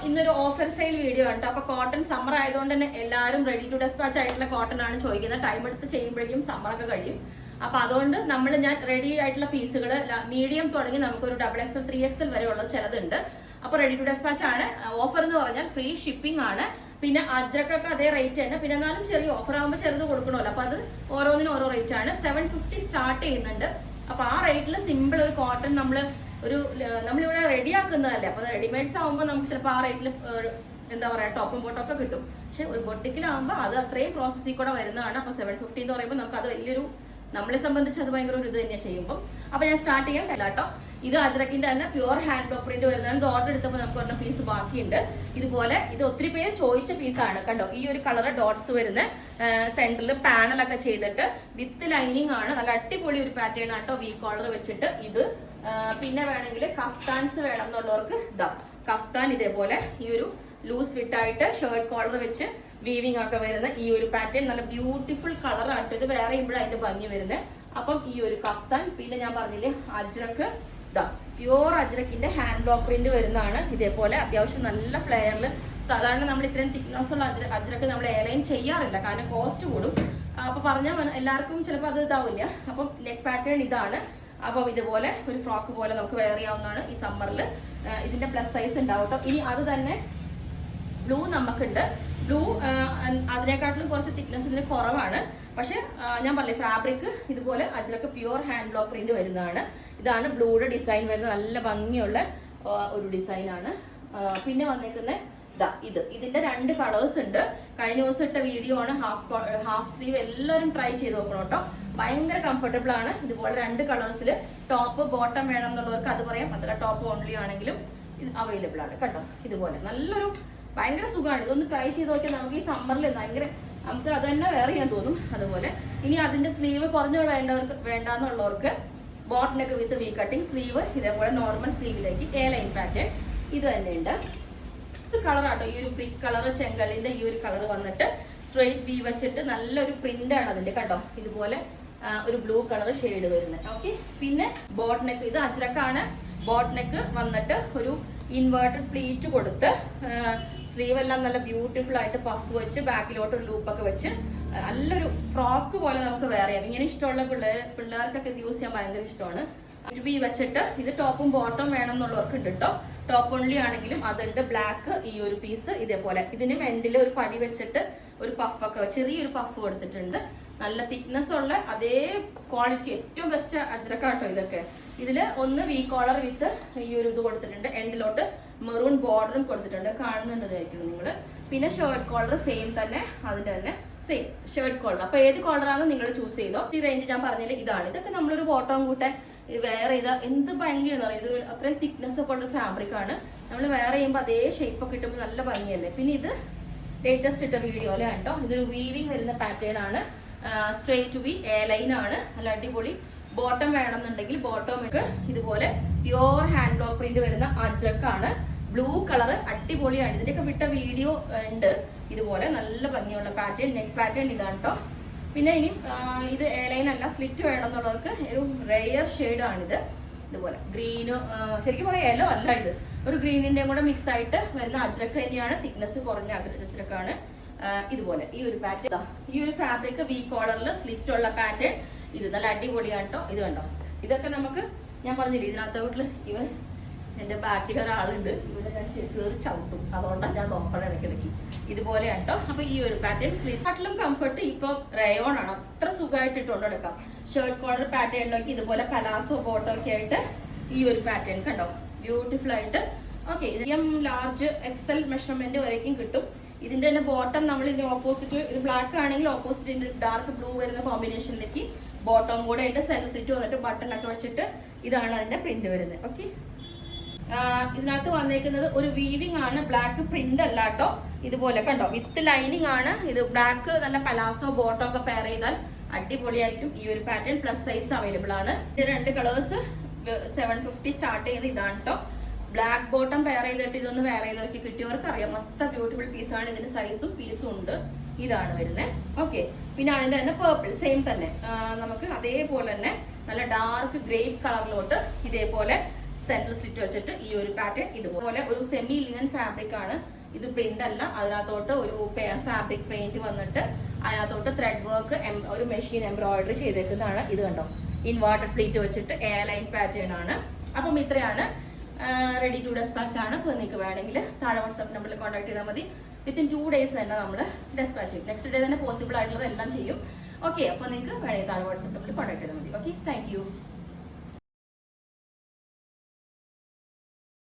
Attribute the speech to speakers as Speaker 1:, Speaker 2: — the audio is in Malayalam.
Speaker 1: ഇന്നൊരു ഓഫർ സെയിൽ വീഡിയോ ഉണ്ട്. അപ്പോൾ കോട്ടൺ സമ്മർ ആയതുകൊണ്ട് തന്നെ എല്ലാവരും റെഡി ടു ഡെസ്പാച്ച് ആയിട്ടുള്ള കോട്ടൺ ആണ് ചോദിക്കുന്നത്. ടൈം എടുത്ത് ചെയ്യുമ്പോഴേക്കും സമ്മറൊക്കെ കഴിയും. അപ്പോൾ അതുകൊണ്ട് ഞാൻ റെഡി ആയിട്ടുള്ള പീസുകൾ മീഡിയം തുടങ്ങി നമുക്കൊരു XXL 3XL വരെ ഉള്ളത് ചിലതുണ്ട്. അപ്പോൾ റെഡി ടു ഡെസ്പാച്ച് ആണ്. ഓഫർ എന്ന് പറഞ്ഞാൽ ഫ്രീ ഷിപ്പിംഗ് ആണ്. പിന്നെ അജ്രക്കൊക്കെ അതേ റേറ്റ് തന്നെ. പിന്നെ എന്നാലും ചെറിയ ഓഫർ ആകുമ്പോൾ ചെറുത് കൊടുക്കണമല്ലോ. അപ്പോൾ അത് ഓരോന്നിനും ഓരോ റേറ്റ് ആണ്. 750 സ്റ്റാർട്ട് ചെയ്യുന്നുണ്ട്. അപ്പോൾ ആ റേറ്റിൽ സിമ്പിൾ ഒരു കോട്ടൺ നമ്മളിവിടെ റെഡിയാക്കുന്നതല്ലേ. അപ്പോൾ റെഡിമെയ്ഡ്സ് ആകുമ്പോൾ നമുക്ക് ചിലപ്പോൾ ആ റേറ്റിൽ എന്താ പറയുക ടോപ്പും ബോട്ടൊക്കെ കിട്ടും. പക്ഷെ ഒരു ബൊട്ടിക്കിലാകുമ്പോൾ അത് അത്രയും പ്രോസസ്സിൽ കൂടെ വരുന്നതാണ്. അപ്പോൾ 750 എന്ന് പറയുമ്പോൾ നമുക്ക് അത് വലിയൊരു നമ്മളെ സംബന്ധിച്ച് അത് ഭയങ്കര ഒരു ഇത് തന്നെയാണ് ചെയ്യുമ്പോൾ. അപ്പോൾ ഞാൻ സ്റ്റാർട്ട് ചെയ്യാൻ കേട്ടോ. ഇത് അജ്രക്കിന്റെ തന്നെ പ്യുവർ ഹാൻഡ് ബ്ലോക്ക് പ്രിന്റ് വരുന്നതാണ്. ഇത് ഓർഡർ എടുത്തപ്പോൾ നമുക്ക് ഒരെണ്ണം പീസ് ബാക്കിയുണ്ട്. ഇതുപോലെ ഇത് ഒത്തിരി പേര് ചോദിച്ച പീസാണ് കണ്ടോ. ഈ ഒരു കളർ ഡോട്ട്സ് വരുന്ന സെന്ററിൽ പാനലൊക്കെ ചെയ്തിട്ട് വിത്ത് ലൈനിങ് ആണ്. നല്ല അടിപൊളി ഒരു പാറ്റേൺ ആട്ടോ. വി കോളർ വെച്ചിട്ട് ഇത് പിന്നെ വേണമെങ്കിൽ കഫ്താൻസ് വേണം എന്നുള്ളവർക്ക് ഇതാ കഫ്താൻ ഇതേപോലെ ഈ ഒരു ലൂസ് ഫിറ്റായിട്ട് ഷർട്ട് കോളർ വെച്ച് വീവിങ് ഒക്കെ വരുന്ന ഈ ഒരു പാറ്റേൺ നല്ല ബ്യൂട്ടിഫുൾ കളർ ആട്ടോ. ഇത് വേറെ ചെയ്യുമ്പോഴും അതിന്റെ ഭംഗി വരുന്നത്. അപ്പം ഈ ഒരു കഫ്താൻ പിന്നെ ഞാൻ പറഞ്ഞില്ലേ അജ്രക്ക് ഇതാ പ്യുവർ അജ്രക്കിന്റെ ഹാൻഡ് ബ്ലോക്ക് പ്രിന്റ് വരുന്നതാണ്. ഇതേപോലെ അത്യാവശ്യം നല്ല ഫ്ലെയറിൽ സാധാരണ നമ്മൾ ഇത്രയും തിക്നെസ് ഉള്ള അജ്രക്ക് നമ്മൾ എയർലൈൻ ചെയ്യാറില്ല, കാരണം കോസ്റ്റ് കൂടും. അപ്പൊ പറഞ്ഞാൽ എല്ലാവർക്കും ചിലപ്പോൾ അത് ഇതാവില്ല. അപ്പം നെക്ക് പാറ്റേൺ ഇതാണ്. അപ്പം ഇതുപോലെ ഒരു ഫ്രോക്ക് പോലെ നമുക്ക് വെയർ ചെയ്യാവുന്നതാണ് ഈ സമ്മറിൽ. ഇതിന്റെ പ്ലസ് സൈസ് ഉണ്ടാവും കേട്ടോ. ഇനി അത് തന്നെ ബ്ലൂ നമുക്കുണ്ട്. ബ്ലൂ അതിനെക്കാട്ടിലും കുറച്ച് തിക്നെസ് ഇതിന് കുറവാണ്. പക്ഷെ ഞാൻ പറഞ്ഞില്ലേ ഫാബ്രിക് ഇതുപോലെ Ajrakh pure hand block print വരുന്നതാണ്. ഇതാണ് ബ്ലൂയുടെ ഡിസൈൻ വരുന്നത്. നല്ല ഭംഗിയുള്ള ഒരു ഡിസൈനാണ്. പിന്നെ വന്നേക്കുന്ന ഇതിന്റെ 2 കളേഴ്സ് ഉണ്ട്. കഴിഞ്ഞ ദിവസം ഇട്ട വീഡിയോ ആണ്. ഹാഫ് സ്ലീവ് എല്ലാവരും ട്രൈ ചെയ്ത് നോക്കണം കേട്ടോ. ഭയങ്കര കംഫർട്ടബിൾ ആണ്. ഇതുപോലെ 2 കളേഴ്സിൽ ടോപ്പ് ബോട്ടം വേണം എന്നുള്ളവർക്ക് അത് പറയാം. അതല്ല ടോപ്പ് ഓൺലി ആണെങ്കിലും ഇത് അവൈലബിൾ ആണ് കേട്ടോ. ഇതുപോലെ നല്ലൊരു ഭയങ്കര സുഖമാണ്. ഇതൊന്ന് ട്രൈ ചെയ്ത് നോക്കിയാൽ നമുക്ക് ഈ സമ്മറിൽ നമുക്ക് അത് തന്നെ വേറെ ചെയ്യാൻ തോന്നും. അതുപോലെ ഇനി അതിന്റെ സ്ലീവ് കുറഞ്ഞ വേണ്ടാന്നുള്ളവർക്ക് ബോട്ട് നെക്ക് വിത്ത് വി കട്ടിങ് സ്ലീവ് ഇതേപോലെ നോർമൽ സ്ലീവിലേക്ക് എ ലൈൻ പാറ്റേൺ ഇത് തന്നെ ഉണ്ട്. ഒരു കളർ ആട്ടോ. ഈ ഒരു ബ്രിക്ക് കളർ ചെങ്കല്ലിന്റെ ഈ ഒരു കളർ വന്നിട്ട് സ്ട്രെയിറ്റ് വി വെച്ചിട്ട് നല്ലൊരു പ്രിന്റ് ആണ് അതിന്റെ കേട്ടോ. ഇതുപോലെ ഒരു ബ്ലൂ കളർ ഷെയ്ഡ് വരുന്നത്. ഓക്കെ. പിന്നെ ബോട്ട് നെക്ക് ഇത് അജ്രക്കാണ്. ബോട്ട് നെക്ക് വന്നിട്ട് ഒരു ഇൻവേർട്ടഡ് പ്ലീറ്റ് കൊടുത്ത് സ്ലീവ് എല്ലാം നല്ല ബ്യൂട്ടിഫുൾ ആയിട്ട് പഫ് വെച്ച് ബാക്കിലോട്ട് ഒരു ലൂപ്പൊക്കെ വെച്ച് നല്ലൊരു ഫ്രോക്ക് പോലെ നമുക്ക് വെയർ ചെയ്യാം. ഇങ്ങനെ ഇഷ്ടമുള്ള പിള്ളേർക്കൊക്കെ ഇത് യൂസ് ചെയ്യാൻ ഭയങ്കര ഇഷ്ടമാണ്. വി വെച്ചിട്ട് ഇത് ടോപ്പും ബോട്ടവും വേണം എന്നുള്ളവർക്ക് ഉണ്ട് കേട്ടോ. ടോപ്പ് ഓൺലി ആണെങ്കിലും അതുണ്ട്. ബ്ലാക്ക് ഈ ഒരു പീസ് ഇതേപോലെ ഇതിന് എൻഡിൽ ഒരു പടി വെച്ചിട്ട് ഒരു പഫൊക്കെ ചെറിയൊരു പഫ് കൊടുത്തിട്ടുണ്ട്. നല്ല തിക്നെസ് ഉള്ള അതേ ക്വാളിറ്റി ഏറ്റവും ബെസ്റ്റ് അജ്രക്കാട്ടോ ഇതൊക്കെ. ഇതിൽ ഒന്ന് വി കോളർ വിത്ത് ഈ ഒരു ഇത് കൊടുത്തിട്ടുണ്ട്. എൻഡിലോട്ട് മെറൂൺ ബോർഡറും കൊടുത്തിട്ടുണ്ട്. കാണുന്നുണ്ടായിരിക്കും നിങ്ങൾ. പിന്നെ ഷർട്ട് കോളർ സെയിം തന്നെ. അതിന്റെ തന്നെ സെയിം ഷർട്ട് കോളർ. അപ്പൊ ഏത് കോളറാണെന്ന് നിങ്ങൾ ചൂസ് ചെയ്തോ. ഈ റേഞ്ച് ഞാൻ പറഞ്ഞില്ല ഇതാണ്. ഇതൊക്കെ നമ്മളൊരു ബോട്ടം കൂട്ടെ വേറെ ചെയ്താൽ എന്ത് ഭംഗിയെന്ന് പറയുന്നത്. ഇത് അത്രയും തിക്നെസ് ഒക്കെ ഉള്ള ഫാബ്രിക് ആണ്. നമ്മൾ വേറെ ചെയ്യുമ്പോൾ അതേ ഷേപ്പ് ഒക്കെ കിട്ടുമ്പോൾ നല്ല ഭംഗിയല്ലേ. പിന്നെ ഇത് ലേറ്റസ്റ്റ് ഇട്ട വീഡിയോയിലെ കേട്ടോ. ഇതൊരു വീവിങ് വരുന്ന പാറ്റേൺ ആണ്. സ്ട്രെയിറ്റ് വി എ ലൈൻ ആണ്. നല്ല അടിപൊളി. ബോട്ടം വേണമെന്നുണ്ടെങ്കിൽ ബോട്ടം ഇതുപോലെ പ്യുവർ ഹാൻഡ് ബ്ലോക്ക് പ്രിന്റ് വരുന്ന അജ്രക്കാണ്. ബ്ലൂ കളർ അടിപൊളിയാണ്. ഇതിന്റെയൊക്കെ വിട്ട വീഡിയോ ഉണ്ട്. ഇതുപോലെ നല്ല ഭംഗിയുള്ള പാറ്റേൺ. നെക്ക് പാറ്റേൺ ഇതാണ് കേട്ടോ. പിന്നെ ഇനി ഇത് എ ലൈൻ അല്ല സ്ലിറ്റ് വേണമെന്നുള്ളവർക്ക് ഒരു റെയർ ഷെയ്ഡാണിത്. ഇതുപോലെ ഗ്രീന് ശരിക്കും പറയാം യെല്ലോ അല്ല, ഇത് ഒരു ഗ്രീനിന്റെയും കൂടെ മിക്സ് ആയിട്ട് വരുന്ന അജ്രക്ക് തന്നെയാണ്. തിക്നെസ് കുറഞ്ഞ അജ്രക്കാണ്. ഇതുപോലെ ഈ ഒരു പാറ്റേൺ. ഈ ഒരു ഫാബ്രിക് വി കോളറിൽ സ്ലിറ്റ് ഉള്ള പാറ്റേൺ. ഇത് നല്ല അടിപൊളിയാണ് കേട്ടോ. ഇത് കണ്ടോ. ഇതൊക്കെ നമുക്ക് ഞാൻ പറഞ്ഞില്ലേ ഇതിനകത്ത് വീട്ടിൽ എൻ്റെ ബാക്കിൽ ഒരാളുണ്ട്. ഇവിടെ ഞാൻ കയറി ചവിട്ടും. അതുകൊണ്ടാണ് ഞാൻ നോക്കണം ഇടയ്ക്കിടയ്ക്ക്. ഇതുപോലെയാണ് കേട്ടോ. അപ്പൊ ഈ ഒരു പാറ്റേൺ സ്ലീറ്റിലും കംഫർട്ട് ഇപ്പൊ റയോൺ ആണ്. അത്ര സുഖമായിട്ട് ഇട്ടുകൊണ്ട് എടുക്കാം. ഷർട്ട് കോളർ പാറ്റേണിലേക്ക് ഇതുപോലെ പലാസോ ബോട്ടോ ഒക്കെ ആയിട്ട് ഈ ഒരു പാറ്റേൺ കണ്ടോ ബ്യൂട്ടിഫുൾ ആയിട്ട്. ഓക്കെ. ഇത് ലാർജ് XL മെഷർമെന്റ് വരേക്കും കിട്ടും. ഇതിന്റെ തന്നെ ബോട്ടം നമ്മൾ ഇതിന്റെ ഓപ്പോസിറ്റ് ഇത് ബ്ലാക്ക് ആണെങ്കിൽ ഓപ്പോസിറ്റ് ഡാർക്ക് ബ്ലൂ വരുന്ന കോമ്പിനേഷനിലേക്ക് ബോട്ടം കൂടെ ഉണ്ട്. സെന്റർ സ്ലിറ്റ് വന്നിട്ട് ബട്ടൺ ഒക്കെ വെച്ചിട്ട് ഇതാണ് അതിന്റെ പ്രിന്റ് വരുന്നത്. ഓക്കെ. ഇതിനകത്ത് വന്നേക്കുന്നത് ഒരു വീവിംഗ് ആണ്. ബ്ലാക്ക് പ്രിന്റ് അല്ല കേട്ടോ. ഇതുപോലെ കണ്ടോ വിത്ത് ലൈനിങ് ആണ്. ഇത് ബ്ലാക്ക് നല്ല പലാസോ ബോട്ടോ ഒക്കെ പെയർ ചെയ്താൽ അടിപൊളിയായിരിക്കും. ഈ ഒരു പാറ്റേൺ പ്ലസ് സൈസ് അവൈലബിൾ ആണ്. ഇതിന്റെ 2 കളേഴ്സ് 750 സ്റ്റാർട്ട് ചെയ്യുന്നത് ഇതാണ് കേട്ടോ. ബ്ലാക്ക് ബോട്ടം പെയർ ചെയ്തിട്ട് ഇതൊന്ന് വെയർ ചെയ്ത് നോക്കി കിട്ടിയവർക്ക് അറിയാം. മൊത്തം ബ്യൂട്ടിഫുൾ പീസാണ്. ഇതിന് സൈസും പീസും ഉണ്ട്. ഇതാണ് വരുന്നത്. ഓക്കെ. പിന്നെ അതിന്റെ തന്നെ പേർപ്പിൾ സെയിം തന്നെ നമുക്ക് അതേപോലെ തന്നെ നല്ല ഡാർക്ക് ഗ്രേപ്പ് കളറിലോട്ട് ഇതേപോലെ സെൻട്രൽ സ്ലിറ്റ് വെച്ചിട്ട് ഈ ഒരു പാറ്റേൺ ഇതുപോലെ ഒരു സെമി ലിനൻ ഫാബ്രിക് ആണ് ഇത്. പ്രിന്റ് അല്ല, അതിനകത്തോട്ട് ഒരു ഫാബ്രിക് പെയിന്റ് വന്നിട്ട് അതിനകത്തോട്ട് ത്രെഡ് വർക്ക് ഒരു മെഷീൻ എംബ്രോയിഡറി ചെയ്തേക്കുന്നതാണ്. ഇത് കണ്ടോ, ഇൻവേർട്ടഡ് പ്ലീറ്റ് വെച്ചിട്ട് എ ലൈൻ പാറ്റേൺ ആണ്. അപ്പം ഇത്രയാണ്, റെഡി ടു ഡെസ്പാച്ച് ആണ്. അപ്പോൾ നിങ്ങൾക്ക് വേണമെങ്കിൽ താഴെ വാട്സ്ആപ്പ് നമ്പറിൽ കോൺടാക്ട് ചെയ്താൽ മതി. വിത്തിൻ 2 days തന്നെ നമ്മൾ ഡെസ്പാച്ച് ചെയ്യും. നെക്സ്റ്റ് ഡേ തന്നെ പോസിബിൾ ആയിട്ടുള്ളത് എല്ലാം ചെയ്യും. ഓക്കെ, അപ്പോൾ നിങ്ങൾക്ക് വേണമെങ്കിൽ താഴെ വാട്സ്ആപ്പ് നമ്പറിൽ കോൺടാക്ട് ചെയ്താൽ മതി. Okay, thank you.